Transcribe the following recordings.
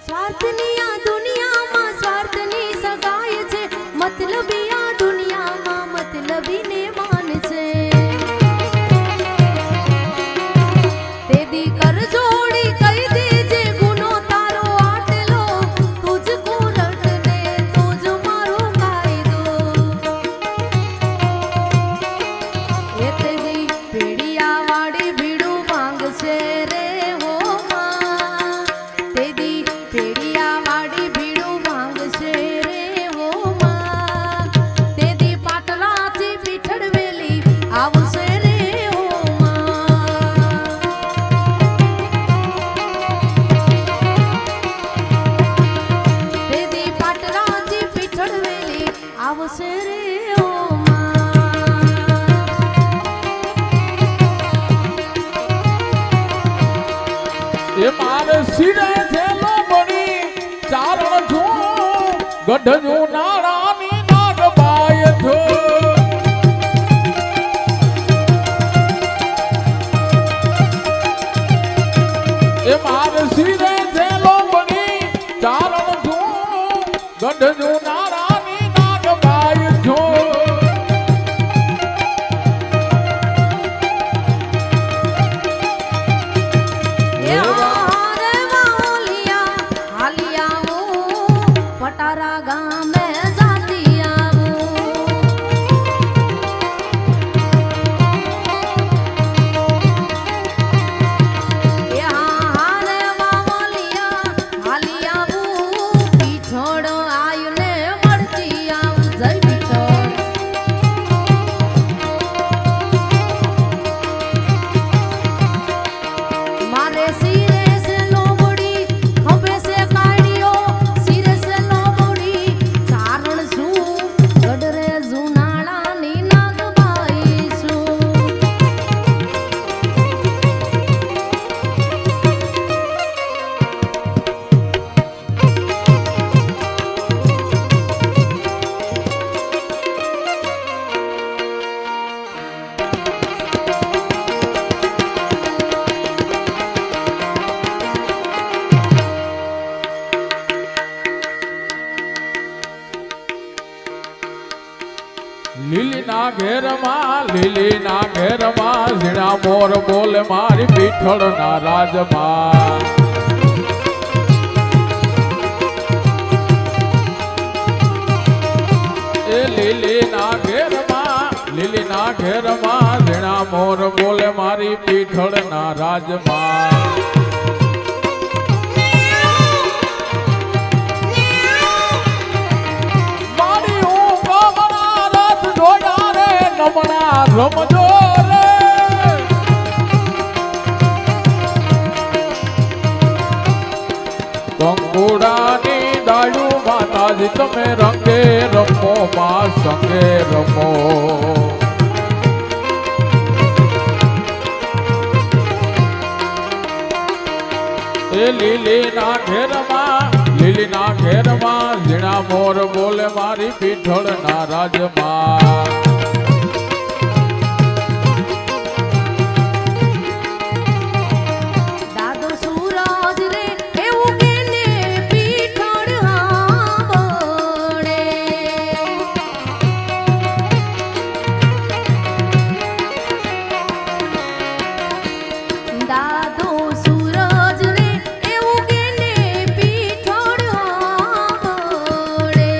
સ્વાર્થની આ દુનિયામાં સ્વાર્થની સગાઈ છે, મતલબી આ દુનિયામાં મતલબીને માન છે. તે દી કર જોડી કહી દેજે ગુનો તારો આટલો, તુજકો લટને તુજ મારો કાયદો. એ તે દી પેડિયા વાળી ભીડું માંગશે રે હો માં. તે દી પેડિયા વાળી ભીડું માંગશે રે હો માં. તે દી પાટલાથી પીઠડવેલી આવશે રે હો માં. તે દી પાટલાથી પીઠડવેલી આવશે રે હો માં. એ મારે સિરે થેલો બની ચારણ છું, ગઢનું નારાની નાગબાય છો. એ મારે સિરે થેલો બની ચારણ છું, ગઢનું નારાની નાગબાય છો. એ હારે વાલિયા હાલિયા હું પટારા ગામે જાતી આવું. એ હારે વાલિયા હાલિયા હું પીછોડ આયુને મળતી આવું. જય પીછોડ. મારે સિરે સે લોબડી ખંભે સે કાઢ્યો, સિરે સે લોબડી ચારણ છું, ગઢરે જુનાળાની નાગબાઈ છું. લીલીના ઘેરમાં લીલીના ઘેરમાં ઝીણા મોર બોલે મારી પીઠળના રાજમાં. એ લીલીના ઘેરમાં ઝીણા મોર બોલે મારી પીઠળના રાજમાં. મારી ઊંઘ હમણાં રાત જોયા રે નમણા રમજો રે. કંકુડાની ડાળું માતાજી તમે રંગે રમો માં સંગે રમો. એ લીલીના ઘેરમાં ઝીણા મોર બોલે મારી પીઠળના રાજમાં. દાદો સૂરજ રે એવું કેને પીઠોડ હાંભળે. દાદો સૂરજ રે એવું કેને પીઠોડ હાંભળે.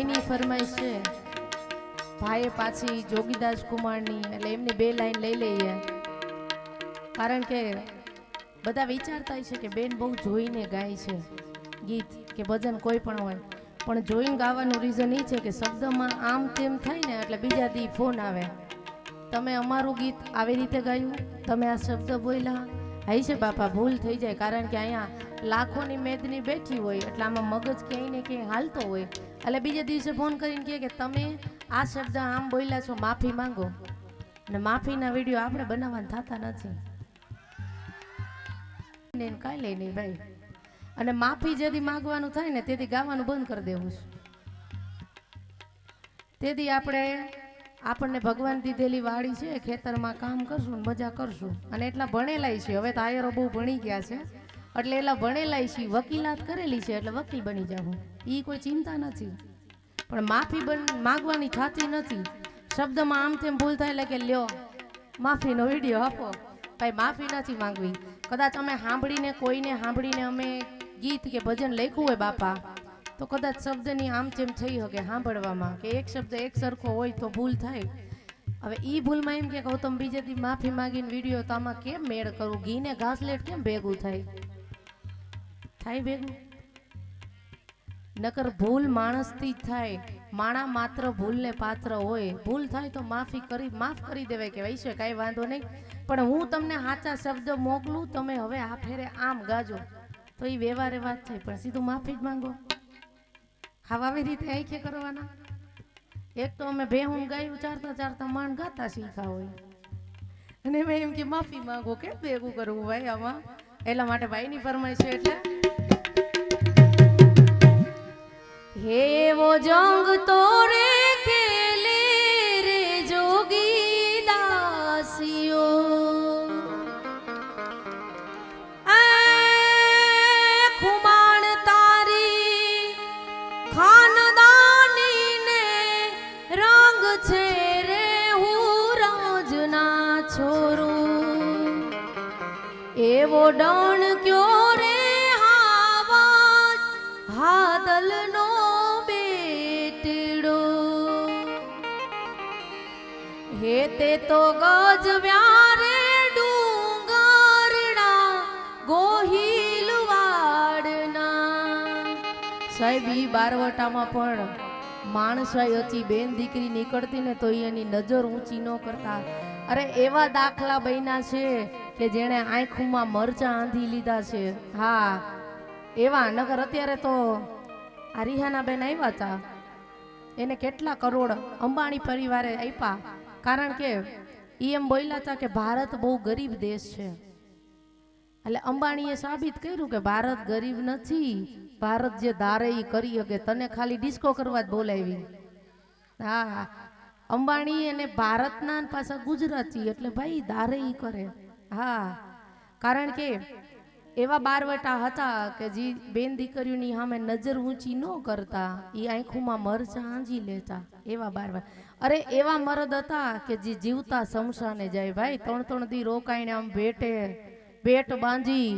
ભાઈની ફરમાઈશ છે. ભાઈએ પાછી જોગીદાસ કુમારની એટલે એમની 2 લાઈન લઈ લઈએ. કારણ કે બધા વિચારતા છે કે બેન બહુ જોઈને ગાય છે ગીત કે ભજન કોઈ પણ હોય, પણ જોઈને ગાવાનું રીઝન એ છે કે શબ્દમાં આમ તેમ થાય ને એટલે બીજા દી ફોન આવે, તમે અમારું ગીત આવી રીતે ગાયું, તમે આ શબ્દ બોલ્યા. હાઈ છે બાપા, ભૂલ થઈ જાય. કારણ કે અહીંયા લાખોની મેદની બેઠી હોય એટલે આમાં મગજ ક્યાંય ને ક્યાંય હાલતો હોય. એટલે બીજા દિવસે ફોન કરીને કહે કે તમે આ શબ્દ આમ બોલ્યા છો, માફી માંગો. અને માફીના વિડીયો આપણે બનાવવાના થતા નથી. કાંઈ લઈ નહીં ભાઈ. અને માફી જેથી માંગવાનું થાય ને તેથી ગાવાનું બંધ કરી દેવું છે. તેથી આપણને ભગવાન દીધેલી વાડી છે, ખેતરમાં કામ કરશું ને મજા કરશું. અને એટલા ભણેલાય છે, હવે તો આયરો બહુ ભણી ગયા છે એટલે એટલા ભણેલાય છે, વકીલાત કરેલી છે એટલે વકીલ બની જાવ, એ કોઈ ચિંતા નથી. પણ માફી માંગવાની થતી નથી. શબ્દમાં આમ તેમ ભૂલ થાય એટલે કે લ્યો માફીનો વિડીયો આપો. ભાઈ માફી નથી માંગવી. કદાચ અમે સાંભળીને અમે ગીત કે ભજન લખ્યું હોય બાપા, તો કદાચ શબ્દની આમ તેમ થઈ શકે સાંભળવામાં, કે એક શબ્દ એક સરખો હોય તો ભૂલ થાય. હવે ઈ ભૂલમાં એમ કે ગૌતમ બીજેથી માફી માંગીને વિડીયો તો આમાં કેમ મેળ કરું, ઘીને ઘાસલેટ કેમ ભેગું થાય ભેગું? નકર ભૂલ માણસથી જ થાય. માણા માત્ર ભૂલને પાત્ર હોય. ભૂલ થાય તો માફ કરી દેવાય કે ભાઈ છે કાંઈ વાંધો નહીં, પણ હું તમને સાચા શબ્દ મોકલું, તમે હવે આ ફેરે આમ ગાજો, તો એ વ્યવહારે વાત થાય. પણ સીધું માફી જ માંગો. આવી રીતે આંખે કરવાના. એક તો અમે બેહું ગાયું ચારતા માંડ ગાતા શીખા હોય, અને મેં એમ કે માફી માંગો, કેમ ભેગું કરવું ભાઈ આમાં? એટલા માટે ભાઈની ફરમાઈશ છે. એટલે हेवो जंग तोरे केले रे जोगी दासियो, खुमाण तारी खानदानी ने रंग छे रे हूँ राजना छोरू, एवो डण क्यों रे हावाज हादल नो हेते तो गज व्यारे डूंगरना गोहिल वाड़ना. साहेब ઈ બારવટામાં પણ માણસાઈ હતી, બેન દીકરી નીકળતી ને તો એની નજર ઊંચી ન કરતા. અરે એવા દાખલા બન્યા છે કે જેણે આંખોમાં મરચા આંધી લીધા છે. હા એવા. નગર અત્યારે તો આ રિહાના બેન આવ્યા હતા, એને કેટલા કરોડ અંબાણી પરિવારે આપ્યા. કારણ કે એમ બોલ્યા હતા કે ભારત બહુ ગરીબ દેશ છે. એટલે અંબાણીએ સાબિત કર્યું કે ભારત ગરીબ નથી, ભારત જે ધારે એ કરી શકે. તને ખાલી ડિસ્કો કરવા જ બોલાવી. હા અંબાણી અને ભારતના પાછા ગુજરાતી, એટલે ભાઈ ધારે ઈ કરે. હા કારણ કે એવા બારવટા હતા કે જે બેન દીકરીઓની સામે નજર ઊંચી ન કરતા, એ આંખોમાં મરચા આંજી લેતા. એવા બારવટા. અરે એવા મરદ હતા કે જે જીવતા શમશાને જાય. ભાઈ 3 દી રોકાઈને આમ ભેટ બાંધી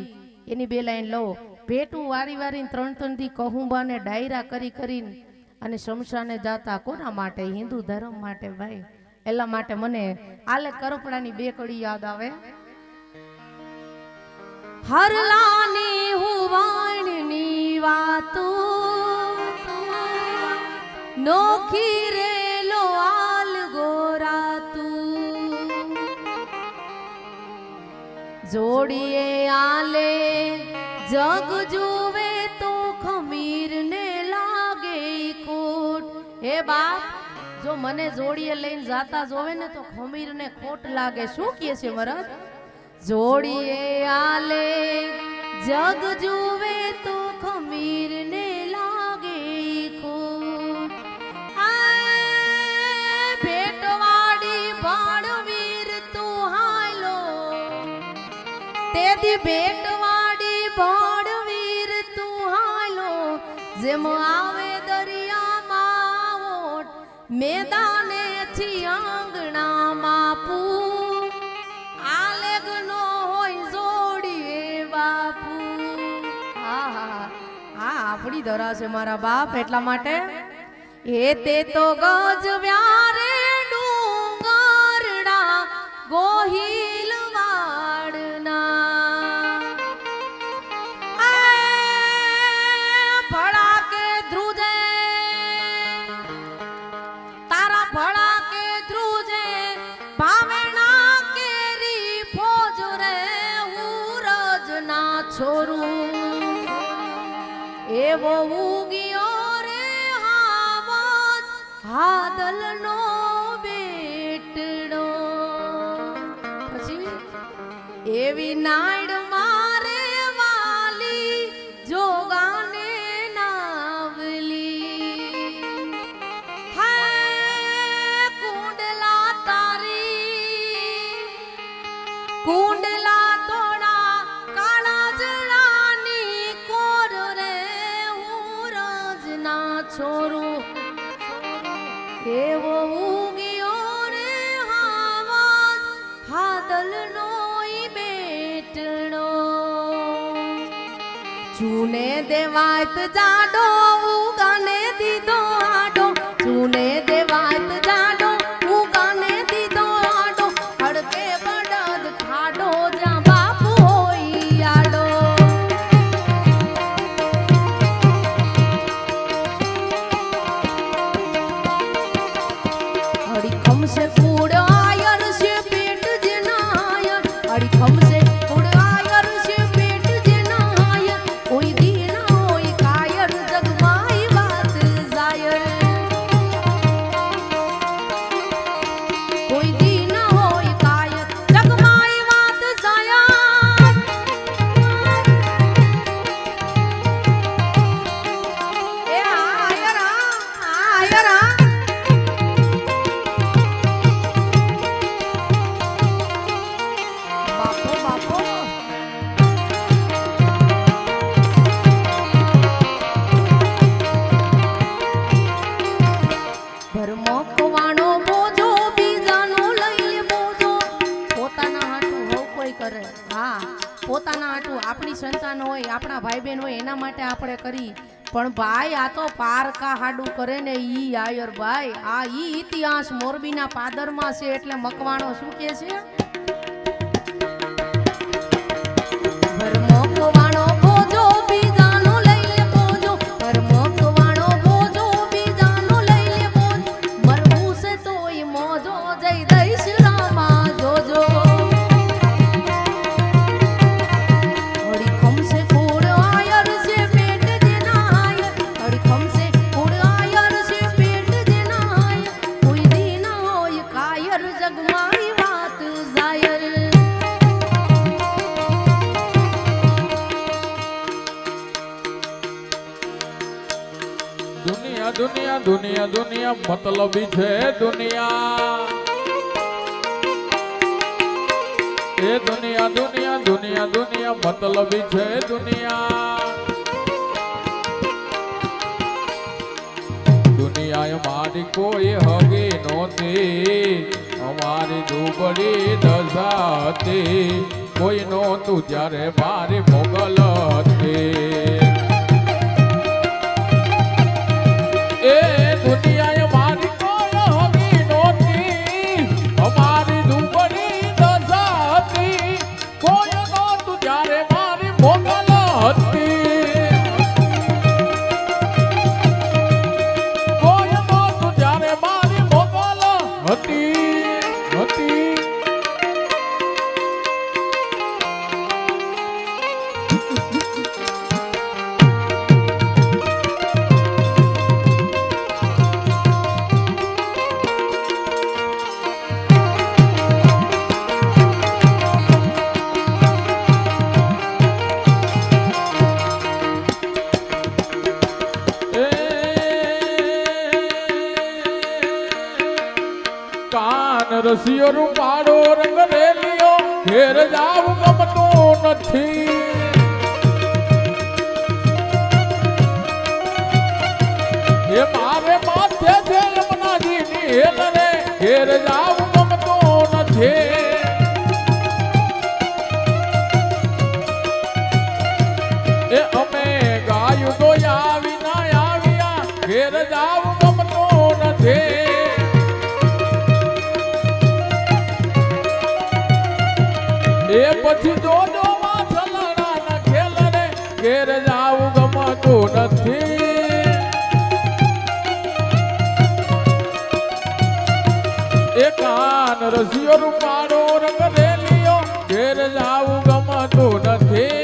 એની 2 લાઈન લો, ભેટું વારીને 3 દી કહુંબાને ડાયરા કરીને અને શમશાને જાતા. કોના માટે? હિન્દુ ધર્મ માટે ભાઈ. એટલા માટે મને આલે કરપડાની 2 કડી યાદ આવે. હરલાની હુવાણની વાતો નોખી રેલો આલ ગોરાતું, જોડીએ આલે જગ જુએ તો ખમીર ને લાગે કોટ. હે બાપ, જો મને જોડીએ લઈને જાતા જોવે ને તો ખમીર ને ખોટ લાગે. શું કહે છે મરદ? જોડીએ આલે જગ જુએ તો ખમીર ને લાગે ખોટ. ભેટવાડી ભણવીર તું હાલો, તેથી ભેટવાડી ભણવીર તું હાલો, જેમ આવે દરિયામાં ઓટ, મેદાને થી આંગણામાં પૂ. આપણી ધરા છે મારા બાપ. એટલા માટે એ તે તો ગજવ્યા રે ડુંગરડા ગોહિલ વાડના ભળા કે ધ્રુજે તારા ભળા કે ધ્રુજે ભાવેણા કેરી ફોજ રે ઉરજ ના છોરું એવો ઉગિયો રે હાવજ હાદલનો બેટડો પછી એવી નાડ મારે વાલી જોગાને નાવલી હે કુંડલા તારી કુંડલા તોડા કાળા જળાની કોર રે ઉરજ ના છોરું એવો ઉગિયો રે હાવજ હાદલનો ઈ બેટણો ચૂને દેવાયત જાડો ઉગાને દીધો આડો ચૂને દેવાયત જાડો ઉગાને દીધો આડો હડકે બળદ ખાડો જ્યાં બાપુ હોય આડો અડીખમ સે કૂડ આયર સે પેટ જેનાયર અડીખમ સે કૂડ આયર સે પેટ જેનાયર કોઈ દી ના હોય કાયર જગમાઈ વાત જાયર કોઈ દી ના હોય કાયર જગમાઈ વાત જાયર એ આયર આયર બાપો બાપો ભરમકવાણો બોજો બીજાનો લઈ લે બોજો પોતાના હાટું હવ કોઈ કરે હા પોતાના હાટું આપણી સંતાન હોય આપણા ભાઈ બહેન હોય એના માટે આપણે કરી પણ ભાઈ આ તો પારકા હાડું કરે ને ઈ આયર ભાઈ આ ઈ ઇતિહાસ મોરબીના પાદરમાં છે એટલે મકવાણો શું કે છે ભરમકવાણો બોજો બીજાનો લઈ લે બોજો ભરમકવાણો બોજો બીજાનો લઈ લે બોજો મરવું છે તોય મોજો જય દઈશ રામા જોજો અડીખમ સે કૂડ આયર સે પેટ જેનાયર અડીખમ સે કૂડ આયર સે પેટ જેનાયર કોઈ દી ના હોય કાયર જગમાઈ વાત જાયર દુનિયા દુનિયા દુનિયા દુનિયા મતલબી છે દુનિયા એ દુનિયા દુનિયા દુનિયા દુનિયા મતલબી છે દુનિયા દુનિયા મારી કોઈ હગી નહોતી અમારી દુબળી દશા હતી કોઈ નહોતું જ્યારે મારી મોગલ હતી એ દુનિયાએ મારી કોઈ હગી નહોતી અમારી દુબળી દશા હતી કોઈ નહોતું જ્યારે મારી મોગલ હતી કોઈ નહોતું જ્યારે મારી મોગલ હતી રસિયો રૂપાળો રંગ રેલિયો ઘેર જાવ ગમતો નથી એ મારે માથે છે યમુનાજીની હેલ રે ઘેર જાવ ગમતો નથી એ અમે ગાયું તો આવ્યા ઘેર જાવ ગમતો એ કાન રસિયો રૂપાળો રંગ રેલિયો ઘેર જાવું ગમતું નથી.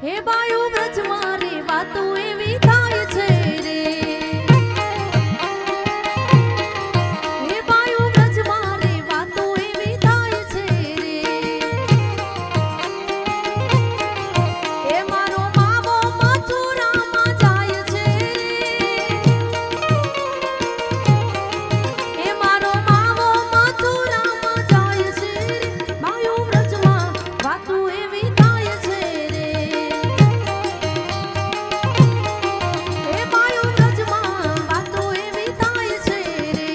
હે બાયો વ્રજમાં રે વાતો એવી થાય છે રે. હે બાયો વ્રજમાં રે વાતો એવી થાય છે રે. એ મારો માવો મથુરામાં જાય છે. એ મારો માવો મથુરામાં જાય છે. બાયો વ્રજમાં વાતો એવી થાય છે રે. એ બાયો વ્રજમાં વાતો એવી થાય છે રે.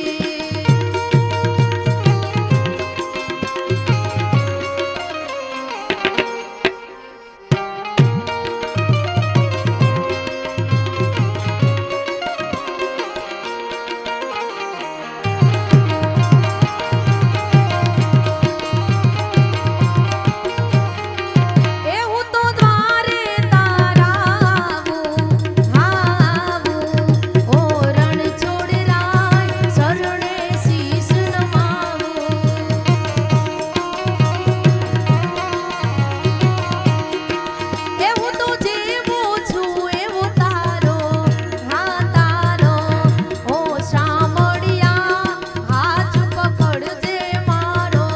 એ હું તો દ્વારે તારા આવું ઓ રણ છોડ રાય શરણે શીશ નમાવું. એ હું તો જેવો છું એવો તારો તારો ઓ શામળિયા હાથ પકડજે મારો.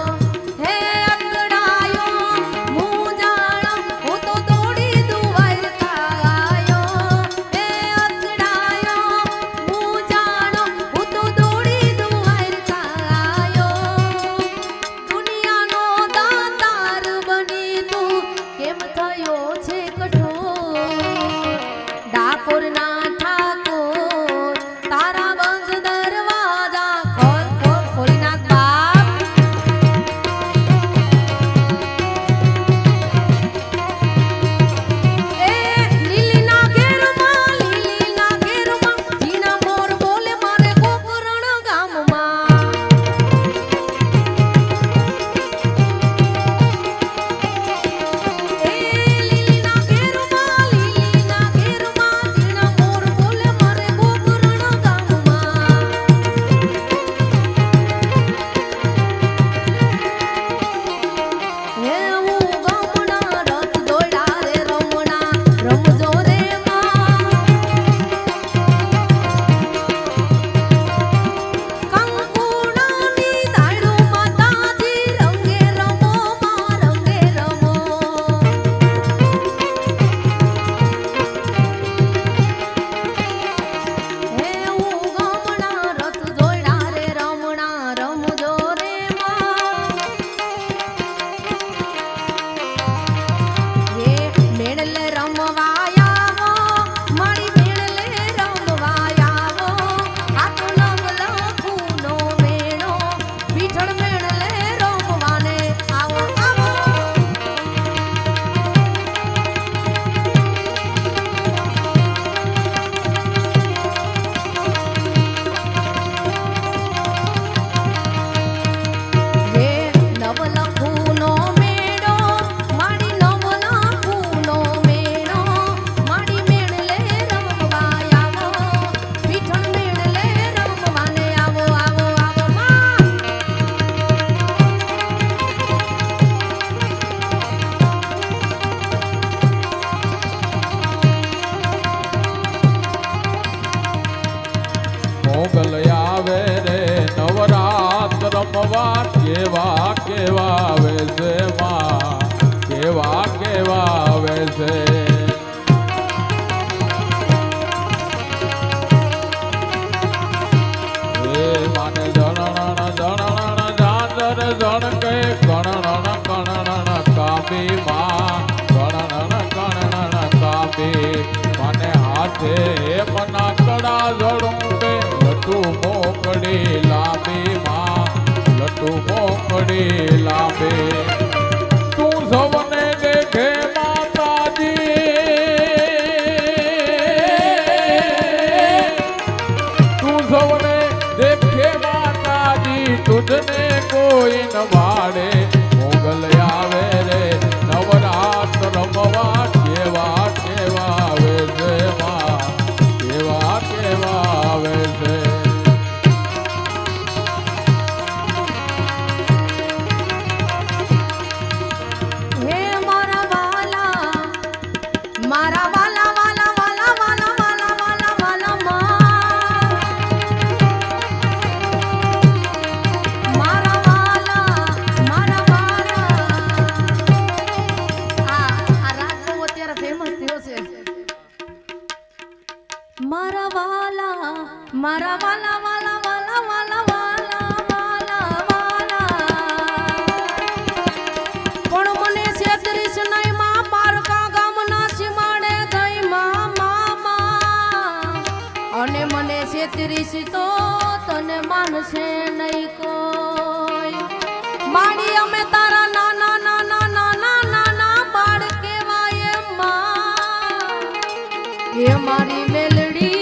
હે અંગડાયો મૂંઝાણો હું તો દોડી દ્વારકા આયો. હે અંગડાયો મૂંઝાણો હું તો દોડી દ્વારકા આયો. દુનિયાનો દાતાર બની તું કેમ થયો છે કઠોર. ડાકોરના ઠાકોર તારા બંધ દરવાજા ખોલ ખોલ ખોલી નાખ બાપ. એ લીલીના ઘેરમાં ઝીણા મોર બોલે મારે ગોકરણ ગામમાં. એ લીલીના ઘેરમાં ઝીણા મોર બોલે મારે ગોકરણ ગામમાં. હે હું ગામના રથ દોડા રે રમણા રમજો રે માં. કંકુડાની દાડો માતાજી રંગે રમો માં રંગે રમો. હે હું ગામના રથ દોડા રે રમણા રમજો રે માં. હે મેળલે રમવાયાવો મારી મેળલે રમવાયાવો. આ તો નવલખુનો મેળો પીઠળ મેળલે રમવાને આવો આવો. હે નવલખુનો મેળો મારી નવલખુનો મેળો મારી મેળલે રમવાયાવો. પીઠળ મેળલે રમવાને આવો આવો આવો માં. મોગલ આવે રે નવરાત રમવા કેવા કેવા વેશે માં કેવા કેવા વેશે. હે માને જણણ જણણ જાદર જણ કે કણણ કણણ વાદળું બે લટુ મોકળી લાંબી માં લટુ મોકળી લાંબે તું સૌને દેખે માતાજી તું સૌને દેખે માતાજી તુજને કોઈ ન વાડે મોગલ આવે રે નવરાત રમવા કેવા કેવા આવે છે માં કેવા કેવા આવે છે હે મારા વાલા મારા વાલા વાલા વાલા વાલા વાલા વાલા વાલા મારા વાલા મારા વાલા આ રાગ બહુ અત્યારે ફેમસ થયો છે મારા વાલા મારા વાલા વાલા વાલા વાલા વાલા વાલા પણ મને છેતરીશ નહીં માં પારકા ગામના સીમાડે થઈ મામા અને મને છેતરીશ તો તને માનશે નહીં કોઈ માડી અમે તારા નાના નાના નાના નાના બાળ કેવાય માં એ મારી મેલડી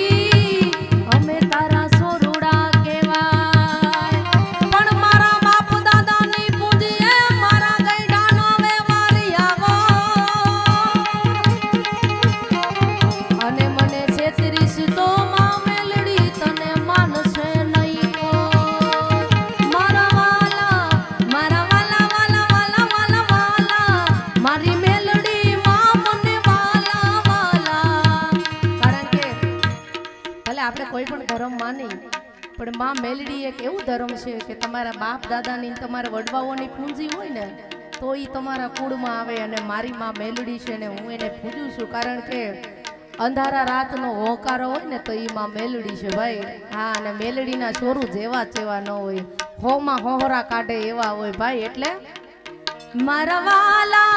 અમે તારા સોરુડા કેવાય પણ મારા બાપ દાદાની પૂજીએ મારા ગઈડાનો વેવારી આવો અને મને છેતરીશ તો માં મેલડી તને માનશે નહીં કોઈ મારા વાલા મારા વાલા વાલા વાલા વાલા વાલા મારી મેલડી માં મને વાલા વાલા કારણ કે ભલે આપણે કોઈ પણ ધર્મ માની પણ માં મેલડી એક એવું ધર્મ છે કે તમારા બાપ દાદાની ને તમારા વડવાઓની પૂંજી હોય ને તો એ તમારા કુળમાં આવે અને મારી માં મેલડી છે ને હું એને પૂજું છું કારણ કે અંધારા રાતનો હોકારો હોય ને તો એ માં મેલડી છે ભાઈ હા અને મેલડીના છોરું જેવા જેવા ન હોય હોમાં હોહરા કાઢે એવા હોય ભાઈ એટલે મારા વાલા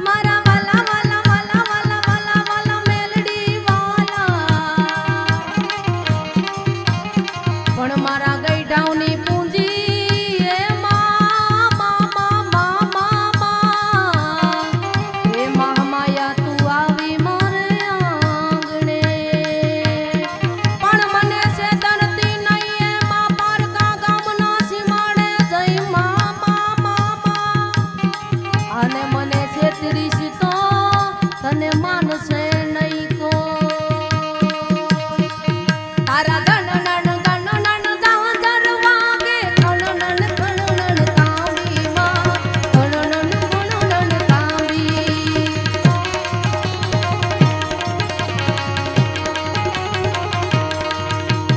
મારા વાલા વાલા વાલા વાલા વાલા વાલા મેલડી વાલા પણ મારા ગઈડાઓની પૂંજી એ મા મા મા મા મા મા એ મહામાયા તું આવી મારે આંગણે પણ મને છે ધરતી નહીં એ મા પારકા ગામના સીમાડે જઈ મા મા મા મા અને મને છેતરીશ તો તને માનશે નહીં કોઈ તારા ગણનન ગણનન જાજર વાગે ગણનન ગણનન કાંબી માં ગણનન ગણનન કાંબી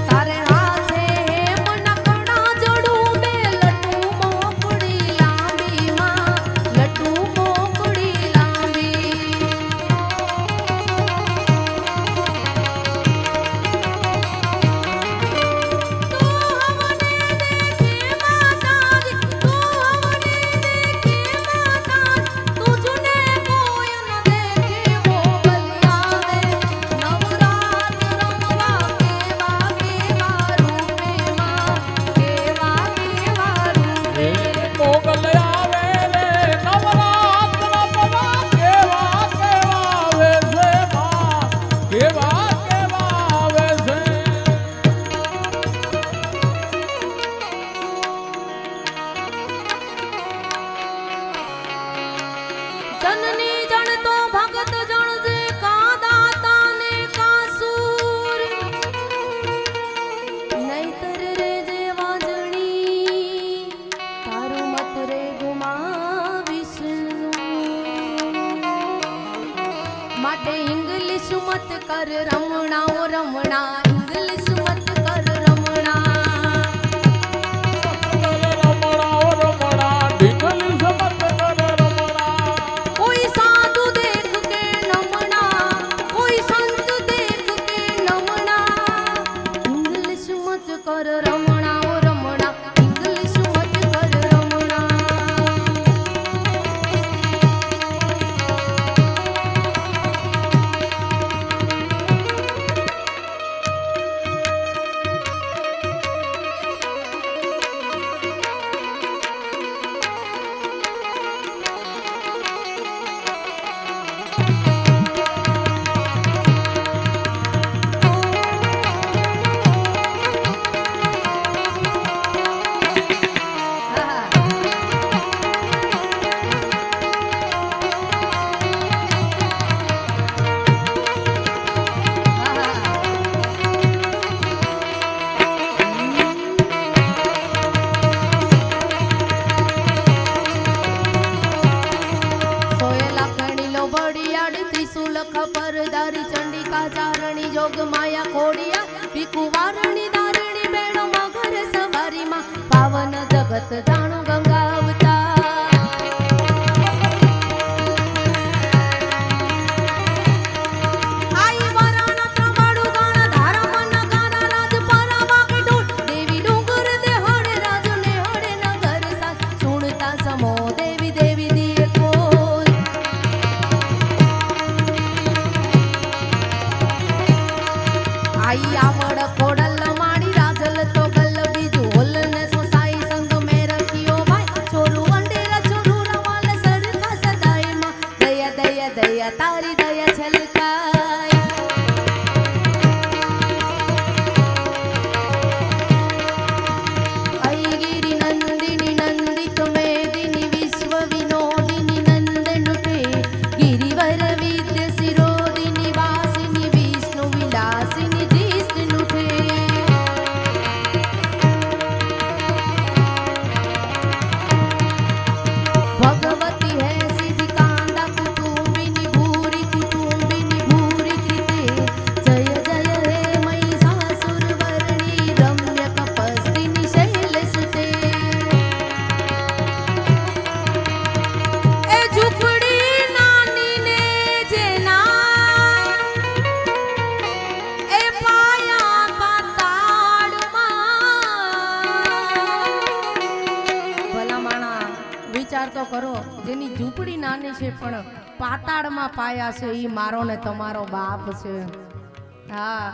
તારે હાથે મનકડા જડું બે લટુ મોકળી લાંબી માં લટુ મોકળી લાંબી મોગલ આવે રે નવરાત રમવા કેવા કેવા આવે છે માં કેવા કેવા આવે છે જનની જણ તો ભગત જણ જે કા દાતા ને કા સૂર નહીતર રે જે વાજણી તારું મત રે ગુમાવીશ માટે ઇંગ્લિશ મત કર રમણા ઓ રમણા ઇંગ્લિશ મત કર રમણા રમણા ઢીંગલી સમત કર રમણા કોઈ સાધુ દેખ કે નમણા કોઈ સંત દેખ કે નમણા ઇંગ્લિશ મત કર રમણા ઓ રમણા ઇંગ્લિશ મત કર રમણા અપરદારી ચંડિકા ચારણી જોગ માયા ખોડિયા પીકુ વારણી દારણી બેણો મગર સવારીમાં પાવન જગત જાણો ગંગા અવતાર આઈ વારાના ત્રમાડુ ગાણા ધારા મન ગાના રાજ પરા વાગ ડોળ દેવી ડુંગર દેહડે રાજ ને હડે નગર સાથ સુણતા સમો દેવી દેવી દિયે કોઈ आई आवड़ कोडल माड़ी राजल तो गल बीजू होल ने सोसाई संग में रखियो भाई छोरू अंडेर छोरू रवाल सर का सदाई मां दया दया दया तारी दया छलकाई आई गिरी नंदिनी नंदित मेदिनी विश्व विनोदिनी नंदनुते गिरिवर विद्य सिरोदिनी वासिनी विष्णु विलासिनी भगवती है सिद्धि कांदा कुटुंबिनी भूरी कुटुंबिनी भूरी कृते जय जय हे महिषासुर वर्णी रम्य कपस्तिनी शैल सुते ए झुपड़ी नानी ने जेना ए पाया पाताड़ मां भला माणा વિચાર તો કરો જેની ઝૂંપડી નાની છે પણ પાતાળમાં પાયા છે ઈ મારો ને તમારો બાપ છે હા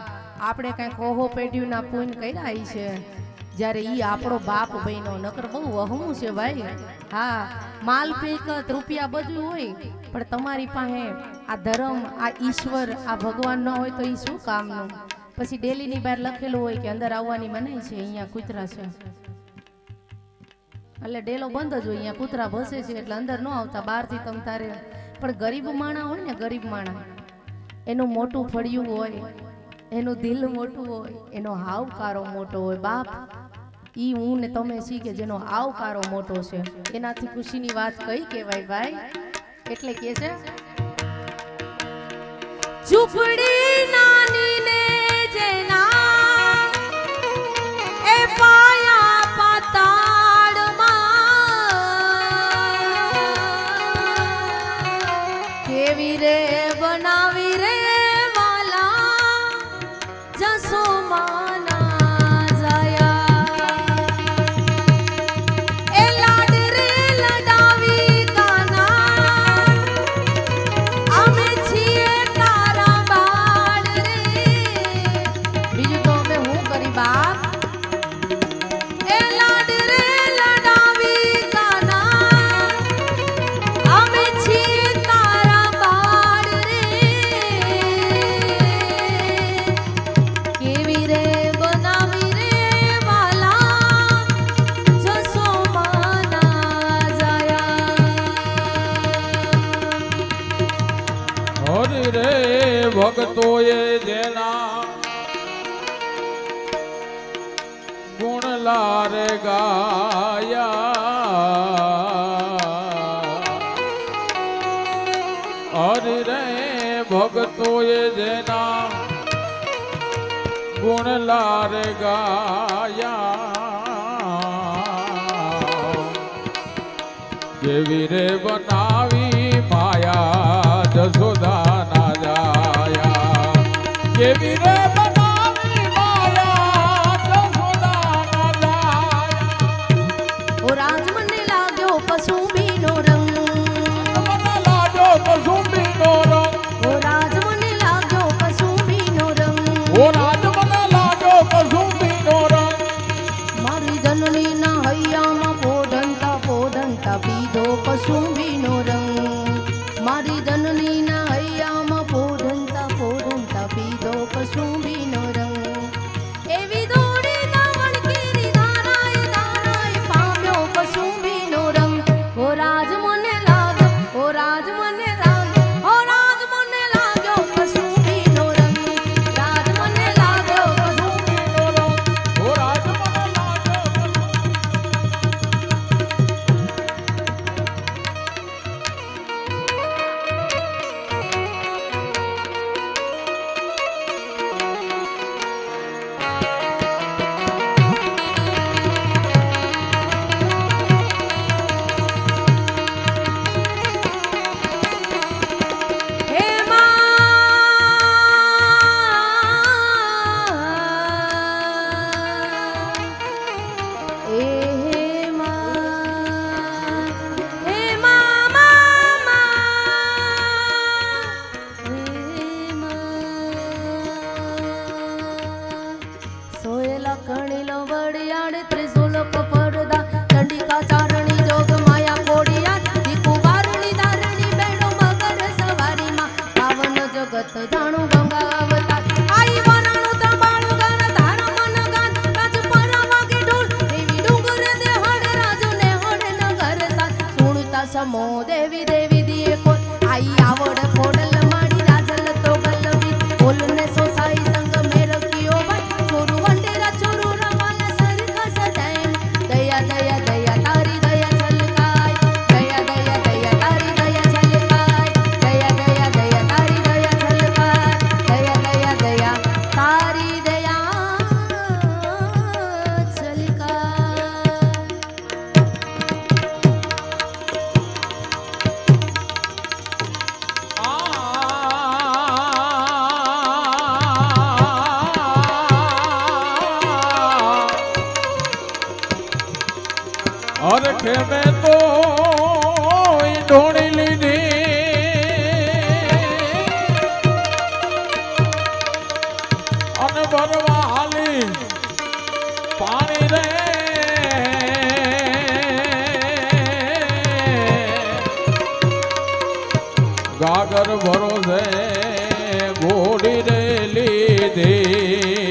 આપણે કઈ કોહો પેઢીના પૂન કર્યા ઈ છે જ્યારે ઈ આપણો બાપ બન્યો નકર બહુ વહમું છે ભાઈ હા માલ મિલકત રૂપિયા બધું હોય પણ તમારી પાસે આ ધર્મ આ ઈશ્વર આ ભગવાન ન હોય તો ઈ શું કામનું પછી ડેલીની બહાર લખેલું હોય કે અંદર આવવાની મનાઈ છે અહીંયા કૂતરા છે એટલે ડેલો બંધ જ હોય અહીંયા કૂતરા ભસે છે એટલે અંદર ન આવતા બહારથી તમ તારે પણ ગરીબ માણા હોય ને ગરીબ માણા એનું મોટું ફળિયું હોય એનું દિલ મોટું હોય એનો હાવકારો મોટો હોય બાપ ઈ હું ને તમે છી કે જેનો હાવકારો મોટો છે એનાથી ખુશીની વાત કઈ કહેવાય ભાઈ એટલે કે છે ઝૂંપડી નાની ને જેના એ પાયા પાતા રે બનાવી રે વાલા જસોમાના જાયા એ લાડ રે લડાવી કાના અમે છીએ તારા બાળ રે બીજું તો અમે હું કરી બાપ એ લાડ રે લડાવી કાના અમે છીએ ભક્તોએ જેના ગુણ લારે ગાયા હરિ રે ભક્તોએ જેના ગુણ લારે ગાયા દેવી રે બનાવી માયા જસોદા કેવી રે બનાવી માયા જસોદા ના જાયા ઓ રાજ મને લાગ્યો પશુબીનો રંગ મને લાગ્યો પશુબીનો રંગ ઓ રાજ મને લાગ્યો પશુબીનો રંગ ઓ રાજ મને લાગ્યો પશુબીનો રંગ મારી જનની ના હૈયામાં પોઢંતા પોઢંતા પીધો પશુબીનો રંગ મારી જનની ના હૈયામાં પોઢંતા પોઢંતા પીધો પશુબી બોલતા સમો દેવી દેવી દિયે કોલ આઈ આવડ ખોડલ માડી રાજલ તો ગલવી બોલને સોસાઈ સંગ મેર કિયો ભાઈ ચોરુ વંડેરા ચોરુ રમન સરખા સજાય દયા દયા દયા તારી દયા છલકાય દયા દયા દયા તારી દયા છલકાય દયા દયા દયા તારી દયા છલકાય દયા દયા દયા તારી દયા હરખે મેં તો ઢોળી લીધી અને ભરવા હાલી પાણી રે ગાગર ભરોસે ઘોડી રે લીધી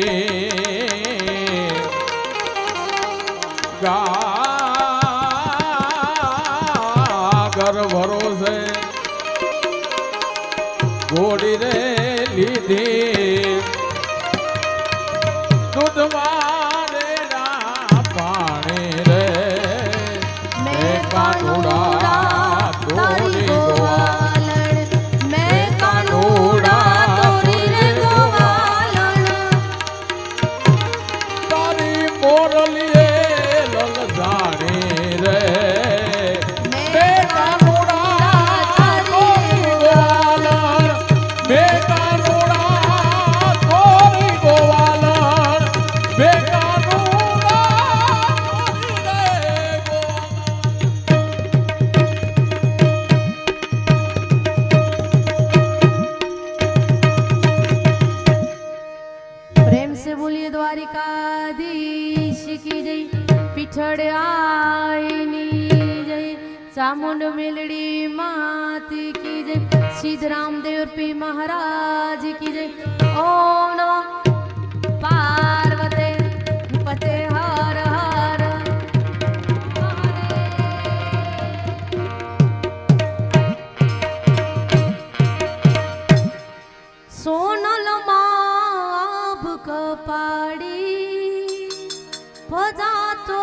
ગાગર ભરોસે ઘોડી રે લીધી દૂધમાં રેડા પાણી રે મેં કાનુડા તોરી ગોવાલણ મેં કાનુડા તોરી રે ગોવાલણ તારી મોરલીએ લલજાણી રે મેં કાનુડા તોરી ગોવાલણ મેં કાનુડા તોરી ગોવાલણ મેં કાનુડા તોરી રે प्रेम से बोलिए द्वारिकाधीश की जय पिछड़ आईनी जय चामुंड मेलड़ी माती की जय सीधराम देवपी महाराज की जय ओम नमः पार्वते पते हर हर सोनल माभ कपाड़ी भजा तो